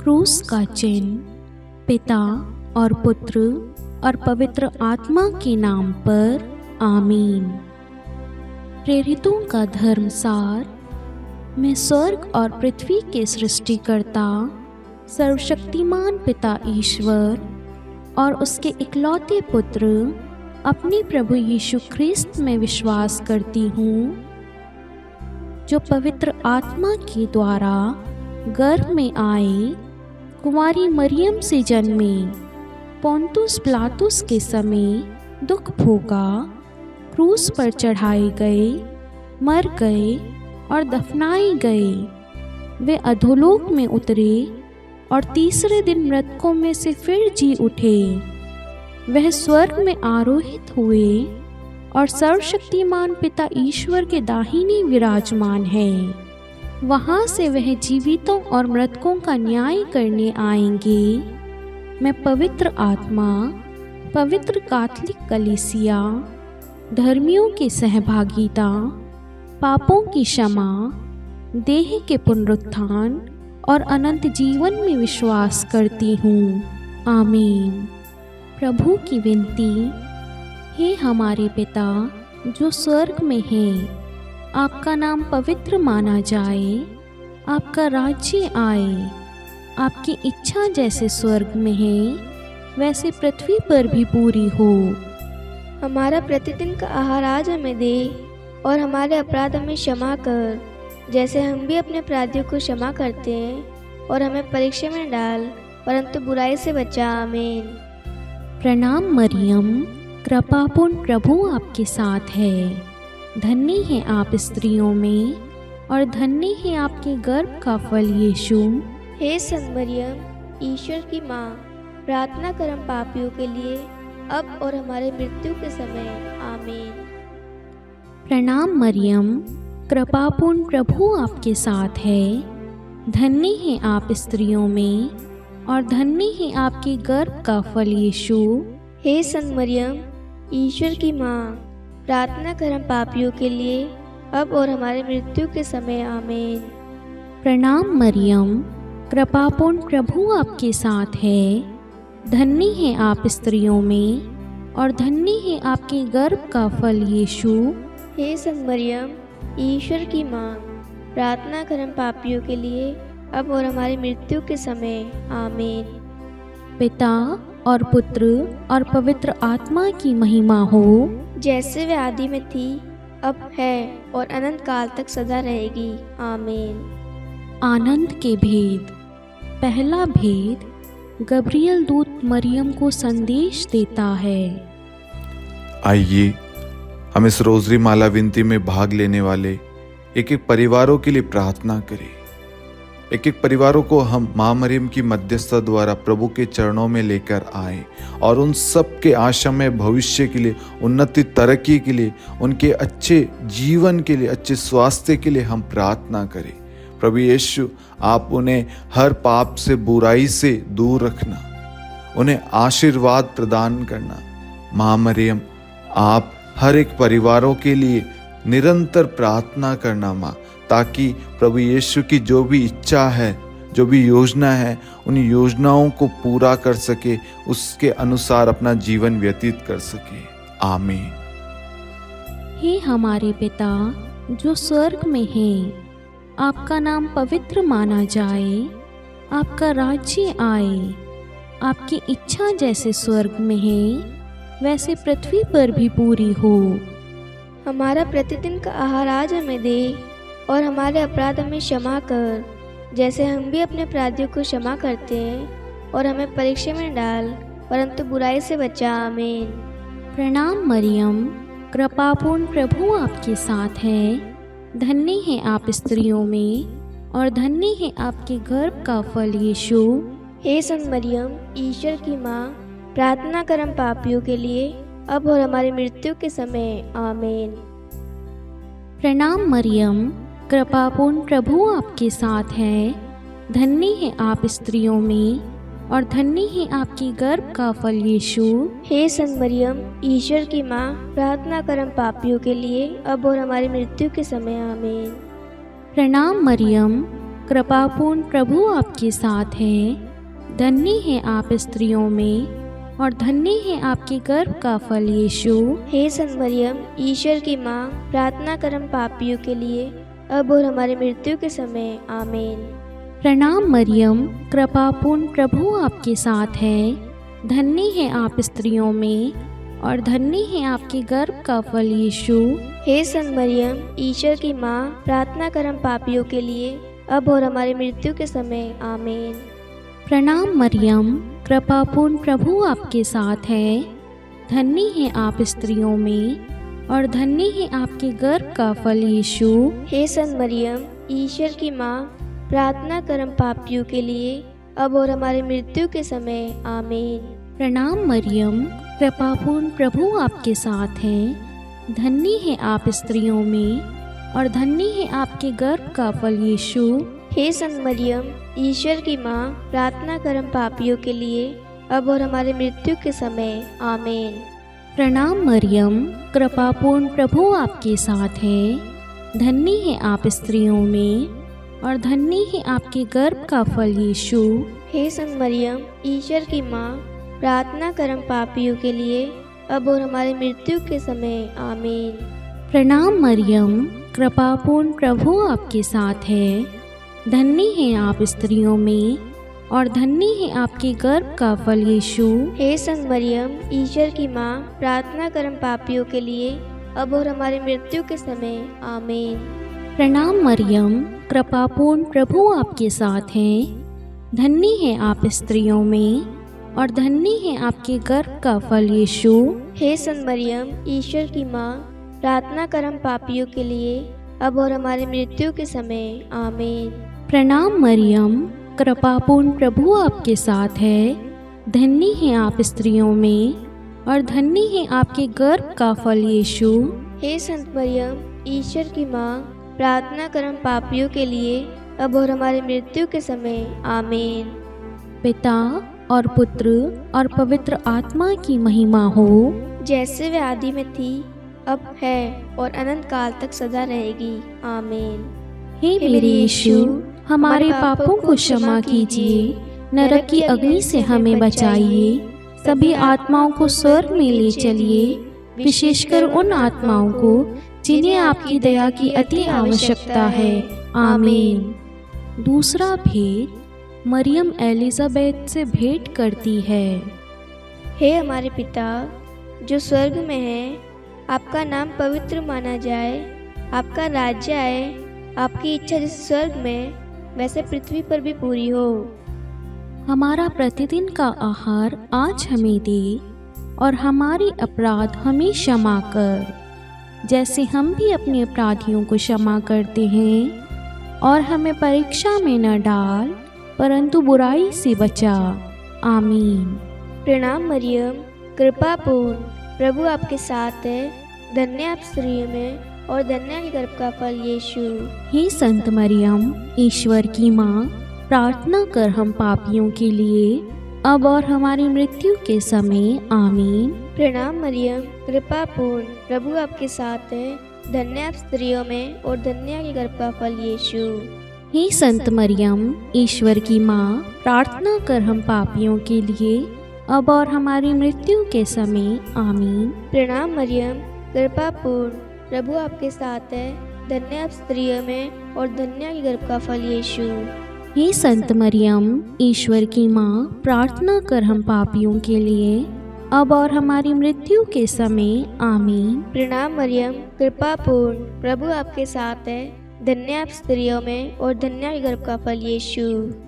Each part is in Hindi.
क्रूस का चिन्ह पिता और पुत्र और पवित्र आत्मा के नाम पर आमीन। प्रेरितों का धर्मसार। मैं स्वर्ग और पृथ्वी के सृष्टिकर्ता सर्वशक्तिमान पिता ईश्वर और उसके इकलौते पुत्र अपने प्रभु यीशु ख्रिस्त में विश्वास करती हूँ, जो पवित्र आत्मा के द्वारा गर्भ में आए, कुंवारी मरियम से जन्मे, पोंतुस पिलातुस के समय दुख भोगा, क्रूस पर चढ़ाए गए, मर गए और दफनाए गए। वे अधोलोक में उतरे और तीसरे दिन मृतकों में से फिर जी उठे। वह स्वर्ग में आरोहित हुए और सर्वशक्तिमान पिता ईश्वर के दाहिने विराजमान है। वहाँ से वह जीवितों और मृतकों का न्याय करने आएंगे। मैं पवित्र आत्मा, पवित्र कैथोलिक कलीसिया, धर्मियों की सहभागिता, पापों की क्षमा, देह के पुनरुत्थान और अनंत जीवन में विश्वास करती हूँ। आमीन। प्रभु की विनती। हे हमारे पिता जो स्वर्ग में है, आपका नाम पवित्र माना जाए, आपका राज्य आए, आपकी इच्छा जैसे स्वर्ग में है वैसे पृथ्वी पर भी पूरी हो। हमारा प्रतिदिन का आहार आज हमें दे और हमारे अपराध हमें क्षमा कर, जैसे हम भी अपने अपराधियों को क्षमा करते हैं, और हमें परीक्षा में डाल परंतु बुराई से बचा। आमीन। प्रणाम मरियम, कृपापूर्ण प्रभु आपके साथ है। धन्य है आप स्त्रियों में और धन्य है आपके गर्भ का फल यीशु। हे संत मरियम, ईश्वर की माँ, प्रार्थना कर हम पापियों के लिए, अब और हमारे मृत्यु के समय। आमीन। प्रणाम मरियम, कृपापूर्ण प्रभु आपके साथ है। धन्य है आप स्त्रियों में और धन्य है आपके गर्भ का फल यीशु। हे संत मरियम, ईश्वर की माँ, प्रार्थना कर हम पापियों के लिए, अब और हमारे मृत्यु के समय। आमीन। प्रणाम मरियम, कृपापूर्ण प्रभु आपके साथ है। धन्य है आप स्त्रियों में और धन्य है आपके गर्भ का फल यीशु। हे संत मरियम, ईश्वर की माँ, प्रार्थना कर हम पापियों के लिए, अब और हमारी मृत्यु के समय। आमीन। पिता और पुत्र और पवित्र आत्मा की महिमा हो, जैसे वे आदि में थी, अब है और अनंत काल तक सदा रहेगी। आमीन। आनंद के भेद। पहला भेद, गब्रियल दूत मरियम को संदेश देता है। आइए हम इस रोजरी माला विनती में भाग लेने वाले एक एक परिवारों के लिए प्रार्थना करें। एक एक परिवारों को हम माँ मरियम की मध्यस्थता द्वारा प्रभु के चरणों में लेकर आए और उन सब के आशामय भविष्य के लिए, उन्नति तरक्की के लिए, उनके अच्छे जीवन के लिए, अच्छे स्वास्थ्य के लिए हम प्रार्थना करें। प्रभु यीशु, आप उन्हें हर पाप से, बुराई से दूर रखना, उन्हें आशीर्वाद प्रदान करना। माँ मरियम, आप हर एक परिवारों के लिए निरंतर प्रार्थना करना माँ, ताकि प्रभु यीशु की जो भी इच्छा है, जो भी योजना है, उन योजनाओं को पूरा कर सके, उसके अनुसार अपना जीवन व्यतीत कर सके। आमीन। हे हमारे पिता जो स्वर्ग में है, आपका नाम पवित्र माना जाए, आपका राज्य आए, आपकी इच्छा जैसे स्वर्ग में है वैसे पृथ्वी पर भी पूरी हो। हमारा प्रतिदिन का आहार आज हमें दे और हमारे अपराध हमें क्षमा कर, जैसे हम भी अपने अपराधियों को क्षमा करते हैं, और हमें परीक्षा में डाल परंतु बुराई से बचा। आमीन। प्रणाम मरियम, कृपापूर्ण प्रभु आपके साथ है। धन्य है आप स्त्रियों में और धन्य है आपके गर्भ का फल यीशु। हे संत मरियम, ईश्वर की माँ, प्रार्थना कर हम पापियों के लिए, अब और हमारी मृत्यु के समय। आमीन। प्रणाम मरियम, कृपापूर्ण प्रभु आपके साथ है। धन्य है आप स्त्रियों में और धन्य है आपके गर्भ का फल यीशु। हे संत मरियम, ईश्वर की माँ, प्रार्थना कर हम पापियों के लिए, अब और हमारी मृत्यु के समय। आमीन। प्रणाम मरियम, कृपापूर्ण प्रभु आपके साथ है। धन्य है आप स्त्रियों में और धन्य है आपके गर्भ का फल यीशु। हे संत मरियम, ईश्वर की माँ, प्रार्थना कर हम पापियों के लिए, अब और हमारी मृत्यु के समय। आमीन। प्रणाम मरियम, कृपापूर्ण प्रभु आपके साथ है। धन्य है आप स्त्रियों में और धन्य है आपके गर्भ का फल यीशु। हे संत मरियम, ईश्वर की माँ, प्रार्थना कर हम पापियों के लिए, अब और हमारी मृत्यु के समय। आमीन। प्रणाम मरियम, कृपापूर्ण प्रभु आपके साथ है। धन्य है आप स्त्रियों में और धन्य है आपके गर्भ का फल यीशु। हे संत मरियम, ईश्वर की माँ, प्रार्थना कर हम पापियों के लिए, अब और हमारी मृत्यु के समय। आमीन। प्रणाम मरियम, कृपापूर्ण प्रभु आपके साथ है। धन्य है आप स्त्रियों में और धन्य है आपके गर्भ का फल यीशु। हे संत मरियम, ईश्वर की माँ, प्रार्थना कर हम पापियों के लिए, अब और हमारी मृत्यु के समय। आमीन। प्रणाम मरियम, कृपापूर्ण प्रभु आपके साथ है। धन्य है आप स्त्रियों में और धन्य है आपके गर्भ का फल यीशु। हे संत मरियम, ईश्वर की माँ, प्रार्थना कर हम पापियों के लिए, अब और हमारी मृत्यु के समय। आमीन। प्रणाम मरियम, कृपापूर्ण प्रभु आपके साथ है। धन्य है आप स्त्रियों में और धन्य है आपके गर्भ का फल यीशु। हे संत मरियम, ईश्वर की माँ, प्रार्थना कर हम पापियों के लिए, अब और हमारी मृत्यु के समय। आमीन। प्रणाम मरियम, कृपापूर्ण प्रभु आपके साथ है। धन्य है आप स्त्रियों में और धन्य है आपके गर्भ का फल यीशु। हे संत मरियम, ईश्वर की माँ, प्रार्थना कर हम पापियों के लिए, अब और हमारी मृत्यु के समय। आमीन। प्रणाम मरियम, कृपापूर्ण प्रभु आपके साथ है। धन्य है आप स्त्रियों में और धन्य है आपके गर्भ का फल यीशु। हे संत मरियम, ईश्वर की माँ, प्रार्थना कर हम पापियों के लिए, अब और हमारी मृत्यु के समय। आमीन। पिता और पुत्र और पवित्र आत्मा की महिमा हो, जैसे वे आदि में थी, अब है और अनंत काल तक सदा रहेगी। आमीन। हे मेरे यीशु, हमारे पापों को क्षमा कीजिए, नरक की अग्नि से हमें बचाइए, सभी आत्माओं को स्वर्ग में ले चलिए, विशेषकर उन आत्माओं को जिन्हें आपकी दया की अति आवश्यकता है। आमीन। दूसरा भेद, मरियम एलिजाबेथ से भेंट करती है। हे हमारे पिता जो स्वर्ग में है, आपका नाम पवित्र माना जाए, आपका राज्य आए, आपकी इच्छा जैसे स्वर्ग में वैसे पृथ्वी पर भी पूरी हो। हमारा प्रतिदिन का आहार आज हमें दे और हमारे अपराध हमें क्षमा कर, जैसे हम भी अपने अपराधियों को क्षमा करते हैं, और हमें परीक्षा में न डाल परंतु बुराई से बचा। आमीन। प्रणाम मरियम, कृपा पूर्ण, प्रभु आपके साथ है। धन्य आप स्त्रियों में और धन्य है गर्भ का फल यीशु। हे संत मरियम, ईश्वर की माँ, प्रार्थना कर हम पापियों के लिए, अब और हमारी मृत्यु के समय। आमीन। प्रणाम मरियम, कृपा पूर्ण, प्रभु आपके साथ है। धन्य आप स्त्रियों में और धन्य है गर्भ का फल यीशु। हे संत मरियम, ईश्वर की माँ, प्रार्थना कर हम पापियों के लिए, अब और हमारी मृत्यु के समय। आमीन। प्रणाम मरियम, कृपा पूर्ण, प्रभु आपके साथ है। धन्य आप स्त्रियों में और धन्य है गर्भ का फल यीशु। हे संत मरियम, ईश्वर की माँ, प्रार्थना कर हम पापियों के लिए, अब और हमारी मृत्यु के समय। आमीन। प्रणाम मरियम, कृपा पूर्ण, प्रभु आपके साथ है। धन्य आप स्त्रियों में और धन्य है गर्भ का फल यीशु।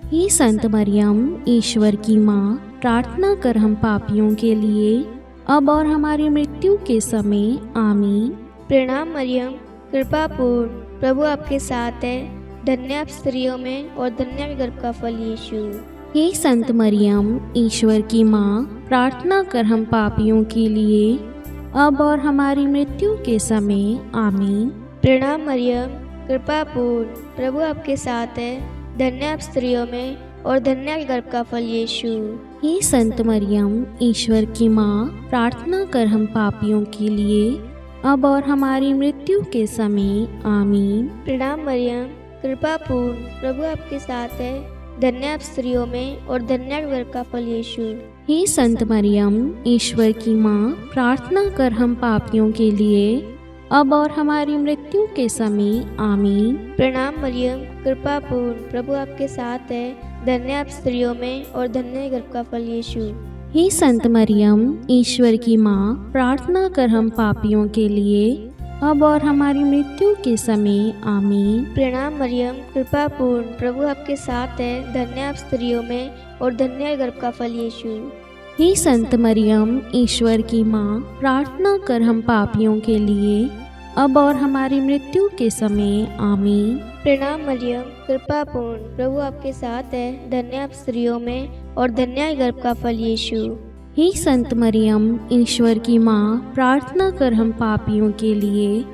हे संत मरियम, ईश्वर की माँ, प्रार्थना कर हम पापियों के लिए, अब और हमारी मृत्यु के समय। आमीन। प्रणाम मरियम, कृपा पूर्ण, प्रभु आपके साथ है। धन्य आप स्त्रियों में और धन्य है गर्भ का फल यीशु। हे संत मरियम, ईश्वर की माँ, प्रार्थना कर हम पापियों के लिए, अब और हमारी मृत्यु के समय। आमीन। प्रणाम मरियम, कृपा पूर्ण, प्रभु आपके साथ है। धन्य आप स्त्रियों में और धन्य है गर्भ का फल यीशु। हे संत मरियम, ईश्वर की माँ, प्रार्थना कर हम पापियों के लिए, अब और हमारी मृत्यु के समय। आमीन। प्रणाम मरियम, कृपा पूर्ण प्रभु आपके साथ है, धन्य आप स्त्रियों में और धन्य आपके गर्भ का फल यीशु। हे संत मरियम, ईश्वर की माँ, प्रार्थना कर हम पापियों के लिए, अब और हमारी मृत्यु के समय। आमीन। प्रणाम मरियम, कृपा पूर्ण प्रभु आपके साथ है, धन्य आप स्त्रियों में और धन्य गर्भ का फल यीशु। हे संत मरियम, ईश्वर की माँ, प्रार्थना कर हम पापियों के लिए, अब और हमारी मृत्यु के समय। आमीन। प्रणाम मरियम, कृपा पूर्ण प्रभु आपके साथ है, धन्य आप स्त्रियों में और धन्य गर्भ का फल यीशु। हे संत मरियम, ईश्वर की माँ, प्रार्थना कर हम पापियों के लिए, अब और हमारी मृत्यु के समय। आमीन। प्रणाम मरियम, कृपा पूर्ण प्रभु आपके साथ है, धन्य आप स्त्रियों में और धन्य गर्भ का फल यीशु। हे संत मरियम, ईश्वर की माँ, प्रार्थना कर हम पापियों के लिए,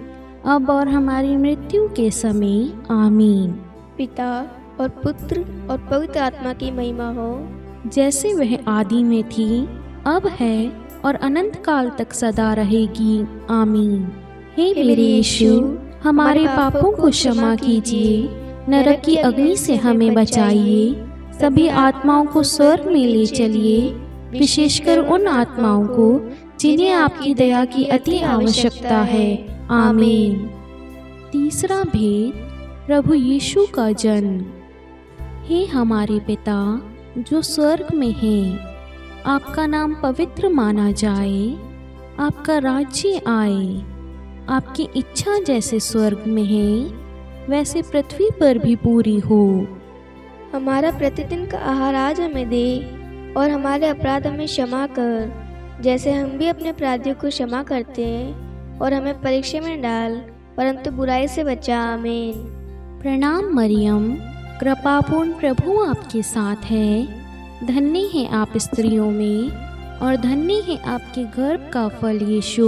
अब और हमारी मृत्यु के समय। आमीन। पिता और पुत्र और पवित्र आत्मा की महिमा हो, जैसे वह आदि में थी, अब है और अनंत काल तक सदा रहेगी। आमीन। हे मेरे यीशु, हमारे पापों को क्षमा कीजिए, नरक की अग्नि से हमें बचाइए, सभी आत्माओं को स्वर्ग में ले चलिए, विशेषकर उन आत्माओं को जिन्हें आपकी दया की अति आवश्यकता है। आमीन। तीसरा भेद, प्रभु यीशु का जन्म। हे हमारे पिता जो स्वर्ग में है, आपका नाम पवित्र माना जाए, आपका राज्य आए, आपकी इच्छा जैसे स्वर्ग में है वैसे पृथ्वी पर भी पूरी हो। हमारा प्रतिदिन का आहार आज हमें दे और हमारे अपराध हमें क्षमा कर, जैसे हम भी अपने अपराधियों को क्षमा करते हैं, और हमें परीक्षा में डाल परंतु बुराई से बचा। आमीन। प्रणाम मरियम, कृपापूर्ण प्रभु आपके साथ है, धन्य है आप स्त्रियों में और धन्य है आपके गर्भ का फल यीशु।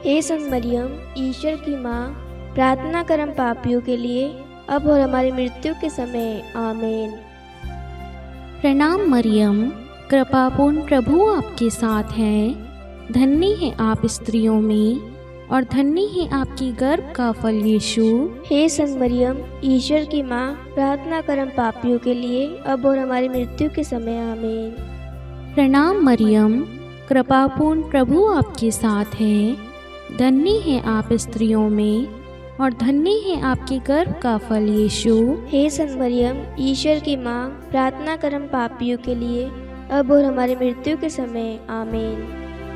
हे संत मरियम, ईश्वर की माँ, प्रार्थना कर हम पापियों के लिए, अब और हमारी मृत्यु के समय। आमीन। प्रणाम मरियम, कृपापूर्ण प्रभु आपके साथ है, धन्य है आप स्त्रियों में और धन्य है आपकी गर्भ का फल यीशु। हे संत मरियम, ईश्वर की माँ, प्रार्थना कर हम पापियों के लिए, अब और हमारी मृत्यु के समय। आमीन। प्रणाम मरियम, कृपापूर्ण प्रभु आपके साथ है, धन्य है आप स्त्रियों में और धन्य है आपके गर्भ का फल यीशु। हे संत मरियम, ईश्वर की माँ, प्रार्थना कर हम पापियों के लिए, अब और हमारी मृत्यु के समय। आमीन।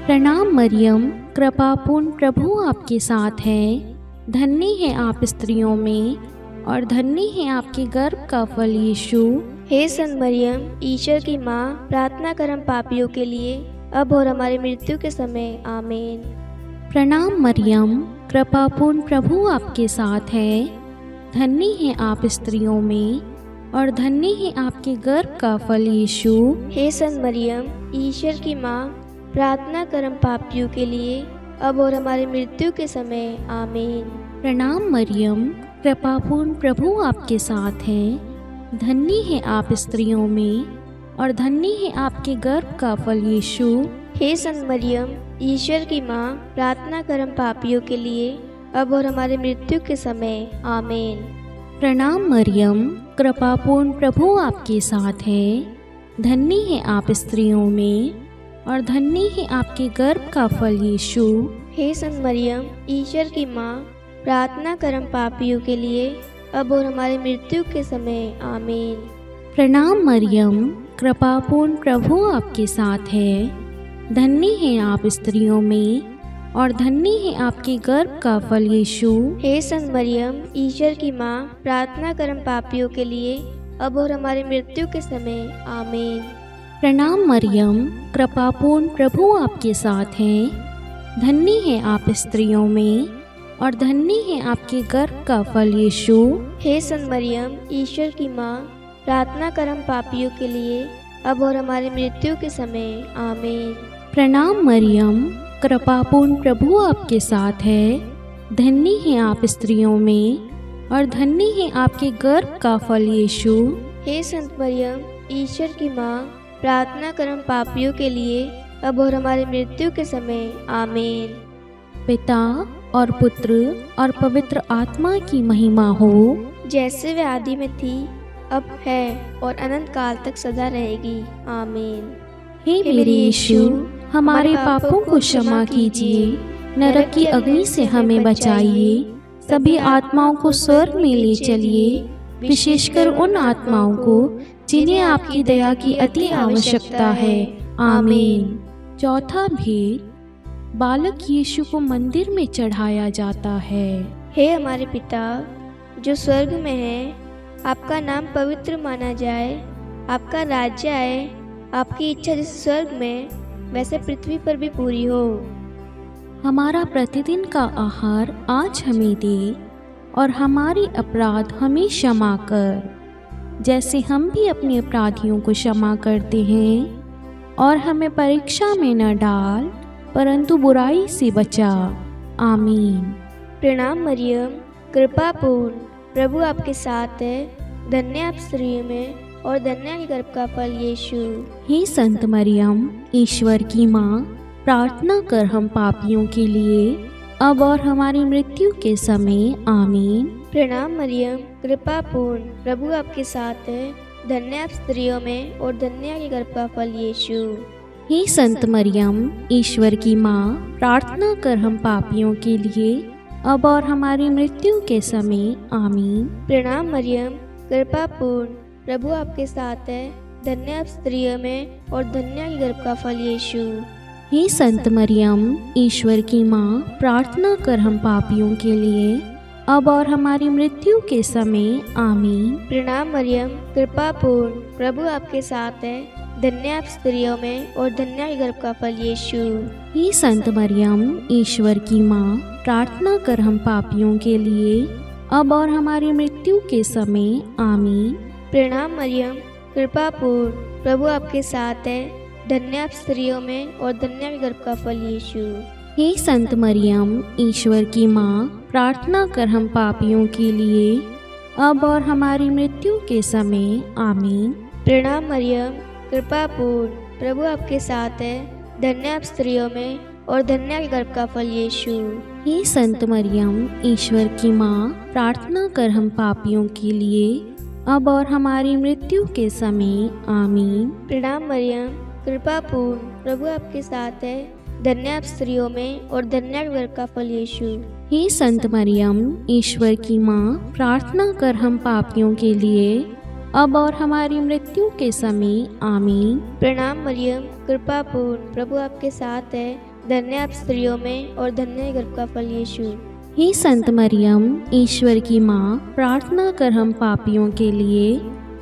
प्रणाम मरियम, कृपापूर्ण प्रभु आपके साथ है, धन्य है आप स्त्रियों में और धन्य है आपके गर्भ का फल यीशु। हे संत मरियम, ईश्वर की माँ, प्रार्थना कर हम पापियों के लिए, अब और हमारी मृत्यु के समय। आमीन। प्रणाम मरियम, कृपापूर्ण प्रभु आपके साथ है, धन्य है आप स्त्रियों में और धन्य है आपके गर्भ का फल यीशु। हे संत मरियम, ईश्वर की माँ, प्रार्थना कर हम पापियों के लिए, अब और हमारी मृत्यु के समय। आमीन। प्रणाम मरियम, कृपापूर्ण प्रभु आपके साथ है, धन्य है आप स्त्रियों में और धन्य है आपके गर्भ का फल यीशु। हे संत मरियम, ईश्वर की माँ, प्रार्थना कर हम पापियों के लिए, अब और हमारी मृत्यु के समय। आमीन। प्रणाम मरियम, कृपापूर्ण प्रभु आपके साथ है, धन्य है आप स्त्रियों में और धन्य है आपके गर्भ का फल यीशु। हे संत मरियम, ईश्वर की माँ, प्रार्थना कर हम पापियों के लिए, अब और हमारी मृत्यु के समय। आमीन। प्रणाम मरियम, कृपापूर्ण प्रभु आपके साथ है, धन्य है आप स्त्रियों में और धन्य है आपके गर्भ का फल यीशु। हे संत मरियम, ईश्वर की माँ, प्रार्थना कर हम पापियों के लिए, अब और हमारी मृत्यु के समय। आमीन। प्रणाम मरियम, कृपापूर्ण प्रभु आपके साथ है, धन्य है आप स्त्रियों में और धन्य है आपके गर्भ का फल यीशु। हे संत मरियम, ईश्वर की माँ, प्रार्थना कर हम पापियों के लिए, अब और हमारी मृत्यु के समय। आमीन। प्रणाम मरियम, कृपापूर्ण प्रभु आपके साथ है, धन्य है आप स्त्रियों में और धन्य है आपके गर्भ का फल यीशु। हे संत मरियम, ईश्वर की माँ, प्रार्थना कर हम पापियों के लिए, अब और हमारी मृत्यु के समय। आमीन। पिता और पुत्र और पवित्र आत्मा की महिमा हो, जैसे वे आदि में थी, अब है और अनंत काल तक सदा रहेगी। आमीन। हे मेरे यीशु, हमारे पापों को क्षमा कीजिए, नरक की अग्नि से हमें बचाइए, सभी आत्माओं को स्वर्ग में ले चलिए, विशेषकर उन आत्माओं को जिन्हें आपकी दया की अति आवश्यकता है। आमीन। चौथा भेद, बालक यीशु को मंदिर में चढ़ाया जाता है। हे हमारे पिता जो स्वर्ग में है, आपका नाम पवित्र माना जाए, आपका राज्य आए, आपकी इच्छा जैसे स्वर्ग में वैसे पृथ्वी पर भी पूरी हो। हमारा प्रतिदिन का आहार आज हमें दे, और हमारे अपराध हमें क्षमा कर, जैसे हम भी अपने अपराधियों को क्षमा करते हैं, और हमें परीक्षा में न डाल, परंतु बुराई से बचा। आमीन। प्रणाम मरियम, कृपा पूर्ण, प्रभु आपके साथ है, धन्य आप स्त्रियों में और धन्य है गर्भ का फल यीशु। हे संत मरियम, ईश्वर की माँ, प्रार्थना कर हम पापियों के लिए, अब और हमारी मृत्यु के समय। आमीन। प्रणाम मरियम, कृपा पूर्ण, प्रभु आपके साथ है, धन्य आप स्त्रियों में और धन्य है गर्भ का फल यीशु। हे संत मरियम, ईश्वर की माँ, प्रार्थना कर हम पापियों के लिए, अब और हमारी मृत्यु के समय। आमीन। प्रणाम मरियम, कृपा पूर्ण, प्रभु आपके साथ है, धन्य आप स्त्रियों में और धन्य है गर्भ का फल यीशु। हे संत मरियम, ईश्वर की माँ, प्रार्थना कर हम पापियों के लिए, अब और हमारी मृत्यु के समय। आमीन। प्रणाम मरियम, कृपा पूर्ण, प्रभु आपके साथ है, धन्य आप स्त्रियों में और धन्य है गर्भ का फल यीशु। हे संत मरियम, ईश्वर की माँ, प्रार्थना कर हम पापियों के लिए, अब और हमारी मृत्यु के समय। आमीन। प्रणाम मरियम, कृपा पूर्ण, प्रभु आपके साथ है, धन्य आप स्त्रियों में और धन्य है गर्भ का फल यीशु। हे संत मरियम, ईश्वर की माँ, प्रार्थना कर हम पापियों के लिए, अब और हमारी मृत्यु के समय। आमीन। प्रणाम मरियम, कृपा पूर्ण, प्रभु आपके साथ है, धन्य आप स्त्रियों में और धन्य है गर्भ का फल यीशु। हे संत मरियम, ईश्वर की माँ, प्रार्थना कर हम पापियों के लिए, अब और हमारी मृत्यु के समय। आमीन। प्रणाम मरियम, कृपा पूर्ण, प्रभु आपके साथ है, धन्य आप स्त्रियों में और धन्य है गर्भ का फल यीशु। हे संत मरियम, ईश्वर की माँ, प्रार्थना कर हम पापियों के लिए, अब और हमारी मृत्यु के समय। आमीन। प्रणाम मरियम, कृपा पूर्ण, प्रभु आपके साथ है, धन्य आप स्त्रियों में और धन्य है गर्भ का फल यीशु। हे संत मरियम, ईश्वर की माँ, प्रार्थना कर हम पापियों के लिए,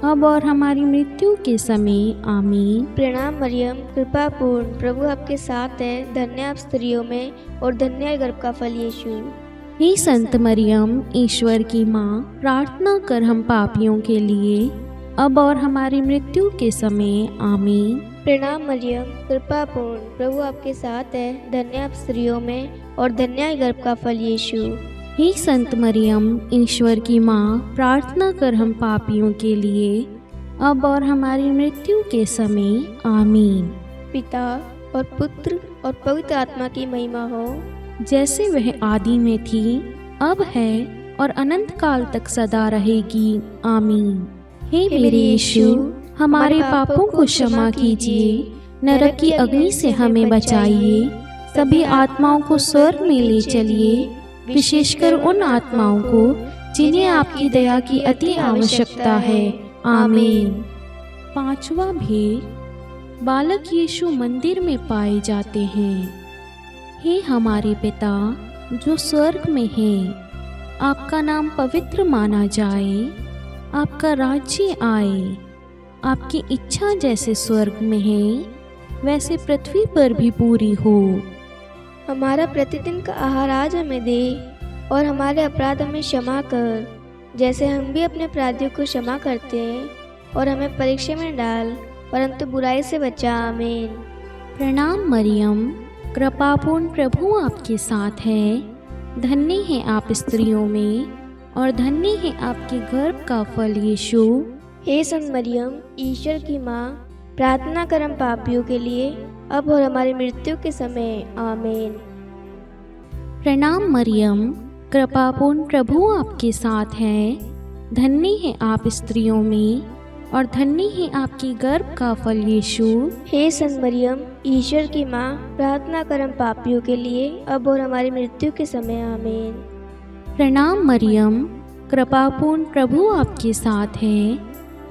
अब और हमारी मृत्यु के समय। आमीन। प्रणाम मरियम, कृपा पूर्ण, प्रभु आपके साथ है, धन्य आप स्त्रियों में और धन्य है गर्भ का फल यीशु। हे संत मरियम, ईश्वर की माँ, प्रार्थना कर हम पापियों के लिए, अब और हमारी मृत्यु के समय। आमीन। प्रणाम मरियम, कृपा पूर्ण, प्रभु आपके साथ है, धन्य आप स्त्रियों में और धन्य है गर्भ का फल यीशु। हे संत मरियम, ईश्वर की माँ, प्रार्थना कर हम पापियों के लिए, अब और हमारी मृत्यु के समय। आमीन। पिता और पुत्र और पवित्र आत्मा की महिमा हो, जैसे वह आदि में थी, अब है और अनंत काल तक सदा रहेगी। आमीन। हे मेरे यीशु, हमारे पापों को क्षमा कीजिए, नरक की अग्नि से हमें बचाइए, सभी आत्माओं को स्वर्ग में ले चलिए, विशेषकर उन आत्माओं को जिन्हें आपकी दया की अति आवश्यकता है। आमीन। पांचवा भेद, बालक यीशु मंदिर में पाए जाते हैं। हे हमारे पिता जो स्वर्ग में है, आपका नाम पवित्र माना जाए, आपका राज्य आए, आपकी इच्छा जैसे स्वर्ग में है वैसे पृथ्वी पर भी पूरी हो। हमारा प्रतिदिन का आहार आज हमें दे, और हमारे अपराध हमें क्षमा कर, जैसे हम भी अपने अपराधियों को क्षमा करते हैं, और हमें परीक्षा में डाल, परंतु बुराई से बचा। आमीन। प्रणाम मरियम, कृपापूर्ण, प्रभु आपके साथ है, धन्य है आप स्त्रियों में और धन्य है आपके गर्भ का फल यीशु। हे संत मरियम, ईश्वर की माँ, प्रार्थना कर हम पापियों के लिए, अब और हमारी मृत्यु के समय। आमीन। प्रणाम मरियम, कृपापूर्ण प्रभु आपके साथ है। धन्य है आप स्त्रियों में और धन्य है आपके गर्भ का फल यीशु। हे संत मरियम, ईश्वर की माँ, प्रार्थना कर हम पापियों के लिए, अब और हमारी मृत्यु के समय। आमीन। प्रणाम मरियम, कृपापूर्ण प्रभु आपके साथ है।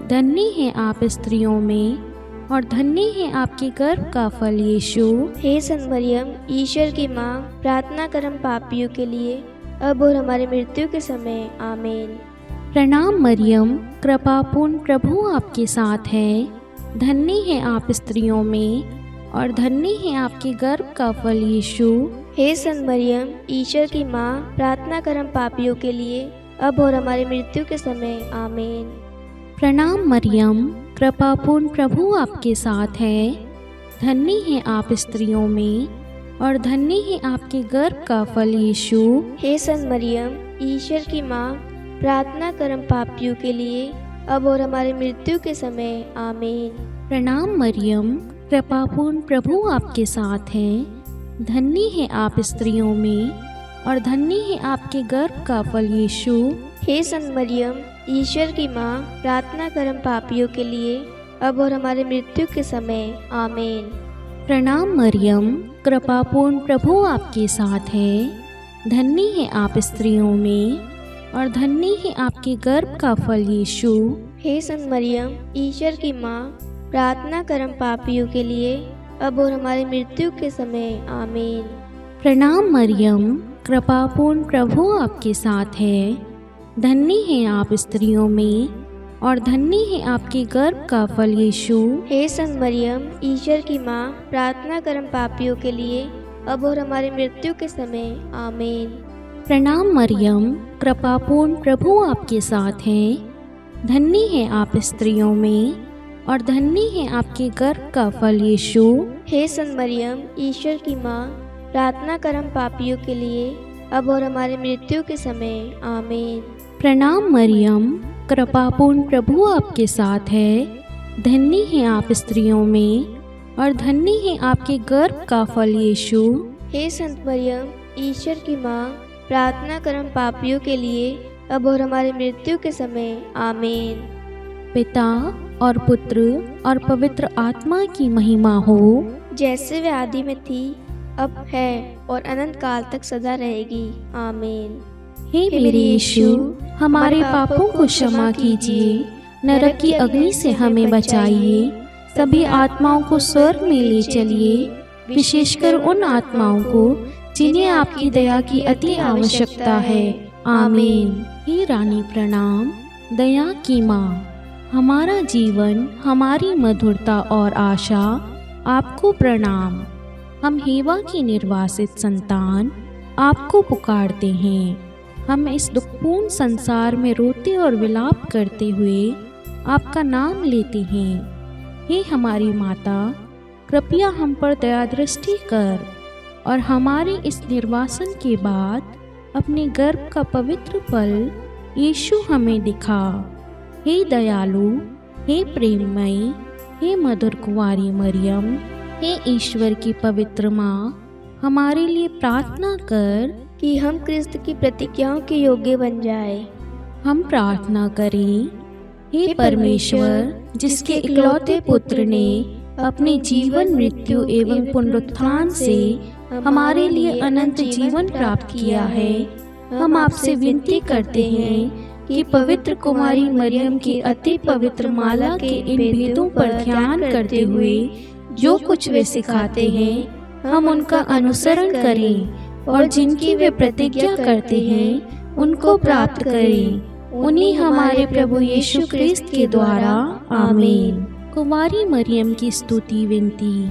धन्य है आप स्त्रियों में और धन्य है आपके गर्भ का फल यीशु। हे संत मरियम, ईश्वर की माँ, प्रार्थना कर हम पापियों के लिए, अब और हमारी मृत्यु के समय। आमीन। प्रणाम मरियम, कृपापूर्ण प्रभु आपके साथ है। धन्य है आप स्त्रियों में और धन्य है आपके गर्भ का फल यीशु। हे संत मरियम, ईश्वर की माँ, प्रार्थना कर हम पापियों के लिए, अब और हमारी मृत्यु के समय। आमीन। प्रणाम मरियम, कृपापूर्ण प्रभु आपके साथ है। धन्य है आप स्त्रियों में और धन्य है आपके गर्भ का फल यीशु। हे संत मरियम, ईश्वर की माँ, प्रार्थना कर हम पापियों के लिए, अब और हमारी मृत्यु के समय। आमीन। प्रणाम मरियम, कृपापूर्ण प्रभु आपके साथ है। धन्य है आप स्त्रियों में और धन्य है आपके गर्भ का फल यीशु। हे संत मरियम, ईश्वर की माँ, प्रार्थना कर हम पापियों के लिए, अब और हमारी मृत्यु के समय। आमीन। प्रणाम मरियम, कृपापूर्ण प्रभु आपके साथ है। धन्य है आप स्त्रियों में और धन्य है आपके गर्भ का फल यीशु। हे संत मरियम, ईश्वर की माँ, प्रार्थना कर हम पापियों के लिए, अब और हमारी मृत्यु के समय। आमीन। प्रणाम मरियम, कृपापूर्ण प्रभु आपके साथ है। धन्य है आप स्त्रियों में और धन्य है आपके गर्भ का फल यीशु। हे संत मरियम, ईश्वर की माँ, प्रार्थना कर हम पापियों के लिए, अब और हमारी मृत्यु के समय। आमीन। प्रणाम मरियम, कृपापूर्ण प्रभु आपके साथ है। धन्य है आप स्त्रियों में और धन्य है आपके गर्भ का फल यीशु। हे संत मरियम, ईश्वर की माँ, प्रार्थना कर हम पापियों के लिए, अब और हमारी मृत्यु के समय। आमीन। प्रणाम मरियम, कृपापूर्ण प्रभु आपके साथ है। धन्य है आप स्त्रियों में और धन्य है आपके गर्भ का फल यीशु। हे संत मरियम, ईश्वर की माँ, प्रार्थना कर हम पापियों के लिए, अब और हमारी मृत्यु के समय। आमीन। पिता और पुत्र और पवित्र आत्मा की महिमा हो, जैसे वे आदि में थी, अब है और अनंत काल तक सदा रहेगी। आमीन। हे मेरे यीशु, हमारे पापों को क्षमा कीजिए, नरक की अग्नि से हमें बचाइए, सभी आत्माओं को स्वर्ग में ले चलिए, विशेषकर उन आत्माओं को जिन्हें आपकी दया की अति आवश्यकता है। आमीन। हे रानी प्रणाम, दया की माँ, हमारा जीवन, हमारी मधुरता और आशा, आपको प्रणाम। हम हेवा की निर्वासित संतान आपको पुकारते हैं। हम इस दुखपूर्ण संसार में रोते और विलाप करते हुए आपका नाम लेते हैं। हे हमारी माता, कृपया हम पर दया दृष्टि कर और हमारे इस निर्वासन के बाद अपने गर्भ का पवित्र फल यीशु हमें दिखा। हे दयालु, हे प्रेममयी, हे मधुर कुंवारी मरियम, हे ईश्वर की पवित्र माँ, हमारे लिए प्रार्थना कर कि हम क्रिस्त की प्रतिज्ञाओं के योग्य बन जाए। हम प्रार्थना करें। हे परमेश्वर, जिसके इकलौते पुत्र ने अपने जीवन, मृत्यु एवं पुनरुत्थान से हमारे लिए अनंत जीवन प्राप्त किया है, हम आपसे विनती करते हैं कि पवित्र कुमारी मरियम की अति पवित्र माला के इन भेदों पर ध्यान करते हुए जो कुछ वे सिखाते हैं, हम उनका अनुसरण करें और जिनकी वे प्रतिज्ञा करते हैं उनको प्राप्त करें। उन्हीं हमारे प्रभु यीशु क्रिस्त के द्वारा। आमीन। कुमारी मरियम की स्तुति विनती।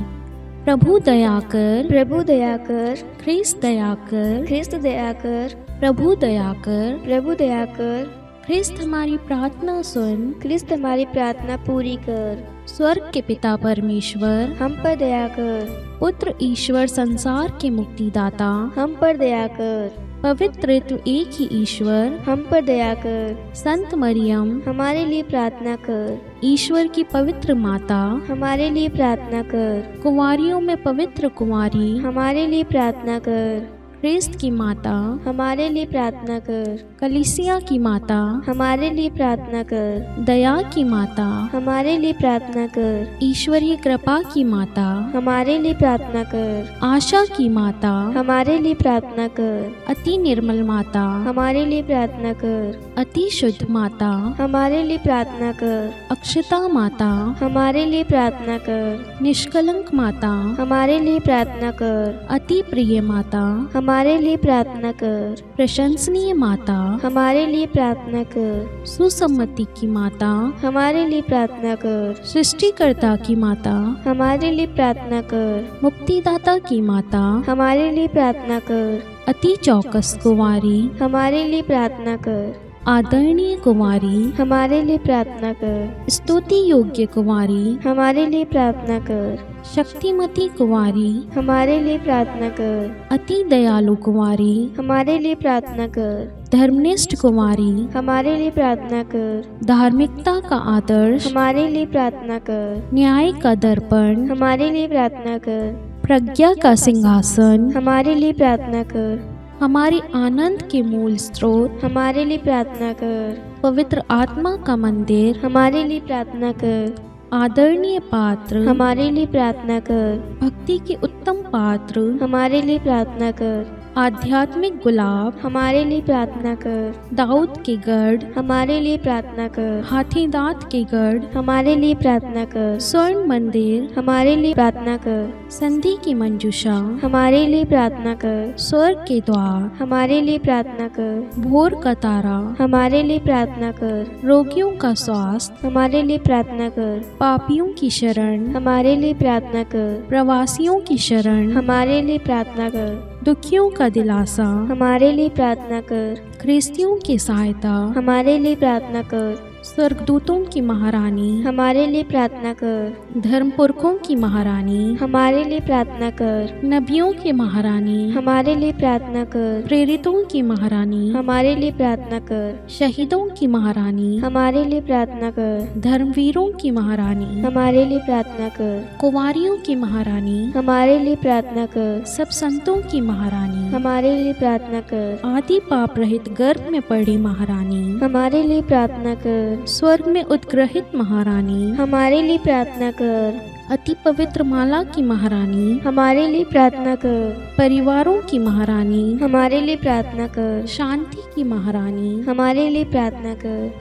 प्रभु दया कर, प्रभु दया कर, ख्रिस्त दया कर, ख्रिस्त दया कर, प्रभु दया कर, प्रभु दया कर, ख्रिस्त हमारी प्रार्थना सुन, ख्रिस्त हमारी प्रार्थना पूरी कर। स्वर्ग के पिता परमेश्वर, हम पर दया कर। पुत्र ईश्वर संसार के मुक्तिदाता, हम पर दया कर। पवित्र त्रित्व एक ही ईश्वर, हम पर दया कर। संत मरियम, हमारे लिए प्रार्थना कर। ईश्वर की पवित्र माता, हमारे लिए प्रार्थना कर। कुंवारियों में पवित्र कुंवारी, हमारे लिए प्रार्थना कर। ख्रिस्त की माता, हमारे लिए प्रार्थना कर। कलीसिया की माता, हमारे लिए प्रार्थना कर। दया की माता, हमारे लिए प्रार्थना कर। ईश्वरीय कृपा की माता, हमारे लिए प्रार्थना कर। आशा की माता, हमारे लिए प्रार्थना कर। अति निर्मल माता, हमारे लिए प्रार्थना कर। अति शुद्ध माता, हमारे लिए प्रार्थना कर। अक्षता माता, हमारे लिए प्रार्थना कर। निष्कलंक माता, हमारे लिए प्रार्थना कर। अति प्रिय माता, हमारे लिए प्रार्थना कर। प्रशंसनीय माता, हमारे लिए प्रार्थना कर। सुसम्मति की माता, हमारे लिए प्रार्थना कर। सृष्टिकर्ता की माता, हमारे लिए प्रार्थना कर। मुक्तिदाता की माता, हमारे लिए प्रार्थना कर। अति चौकस कुंवारी, हमारे लिए प्रार्थना कर। आदरणीय कुंवारी, हमारे लिए प्रार्थना कर। स्तुति योग्य कुंवारी, हमारे लिए प्रार्थना कर। शक्तिमती कुंवारी, हमारे लिए प्रार्थना कर। अति दयालु कुंवारी, हमारे लिए प्रार्थना कर। धर्मनिष्ठ कुंवारी, हमारे लिए प्रार्थना कर। धार्मिकता का आदर्श, हमारे लिए प्रार्थना कर। न्याय का दर्पण, हमारे लिए प्रार्थना कर। प्रज्ञा का सिंहासन, हमारे लिए प्रार्थना कर। हमारे आनंद के मूल स्रोत, हमारे लिए प्रार्थना कर। पवित्र आत्मा का मंदिर, हमारे लिए प्रार्थना कर। आदरणीय पात्र, हमारे लिए प्रार्थना कर। भक्ति के उत्तम पात्र, हमारे लिए प्रार्थना कर। आध्यात्मिक गुलाब, हमारे लिए प्रार्थना कर। दाऊद के गढ़, हमारे लिए प्रार्थना कर। हाथी दांत के गढ़, हमारे लिए प्रार्थना कर। स्वर्ण मंदिर, हमारे लिए प्रार्थना कर। संधि की मंजूषा, हमारे लिए प्रार्थना कर। स्वर्ग के द्वार, हमारे लिए प्रार्थना कर। भोर का तारा, हमारे लिए प्रार्थना कर। रोगियों का स्वास्थ्य, हमारे लिए प्रार्थना कर। पापियों की शरण, हमारे लिए प्रार्थना कर। प्रवासियों की शरण, हमारे लिए प्रार्थना कर। दुखियों का दिलासा, हमारे लिए प्रार्थना कर। ख्रिस्तियों की सहायता, हमारे लिए प्रार्थना कर। स्वर्गदूतों की महारानी, हमारे लिए प्रार्थना कर। धर्मपुरखों की महारानी, हमारे लिए प्रार्थना कर। नबियों की महारानी, हमारे लिए प्रार्थना कर। प्रेरितों की महारानी, हमारे लिए प्रार्थना कर। शहीदों की महारानी, हमारे लिए प्रार्थना कर। धर्मवीरों की महारानी, हमारे लिए प्रार्थना कर। कुंवारियों की महारानी, हमारे लिए प्रार्थना कर। सब संतों की महारानी, हमारे लिए प्रार्थना कर। आदि पाप रहित गर्भ में पड़ी महारानी, हमारे लिए प्रार्थना कर। स्वर्ग में उद्ग्रहित महारानी, हमारे लिए प्रार्थना कर। अति पवित्र माला की महारानी, हमारे लिए प्रार्थना कर। परिवारों की महारानी, हमारे लिए प्रार्थना कर। शांति की महारानी, हमारे लिए प्रार्थना कर।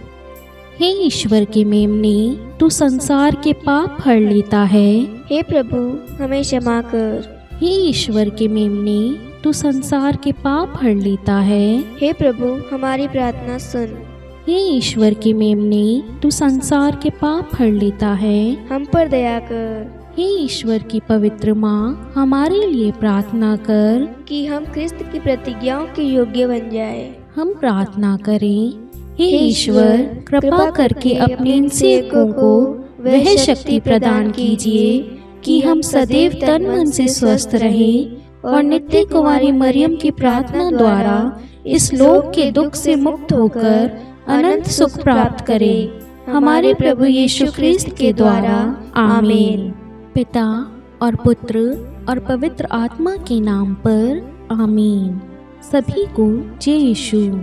हे ईश्वर के मेमने, तू संसार के पाप हर लेता है। हे प्रभु, हमें क्षमा कर। हे ईश्वर के मेमने, तू संसार के पाप हर लेता है। हे प्रभु, हमारी प्रार्थना सुन। हे ईश्वर के मेमने, तू संसार के पाप हर लेता है। हम पर दया कर। हे ईश्वर की पवित्र माँ, हमारे लिए प्रार्थना कर कि हम ख्रिस्त की प्रतिज्ञाओं के योग्य बन जाए। हम प्रार्थना करें। हे ईश्वर, कृपा करके अपने इन सेवकों को वह शक्ति प्रदान कीजिए कि हम सदैव तन मन से स्वस्थ रहें और नित्य कुंवारी मरियम की प्रार्थना द्वारा इस लोक के दुख से मुक्त होकर अनंत सुख प्राप्त करें। हमारे प्रभु यीशु ख्रिस्त के द्वारा, आमीन। पिता और पुत्र और पवित्र आत्मा के नाम पर, आमीन। सभी को जय यीशु।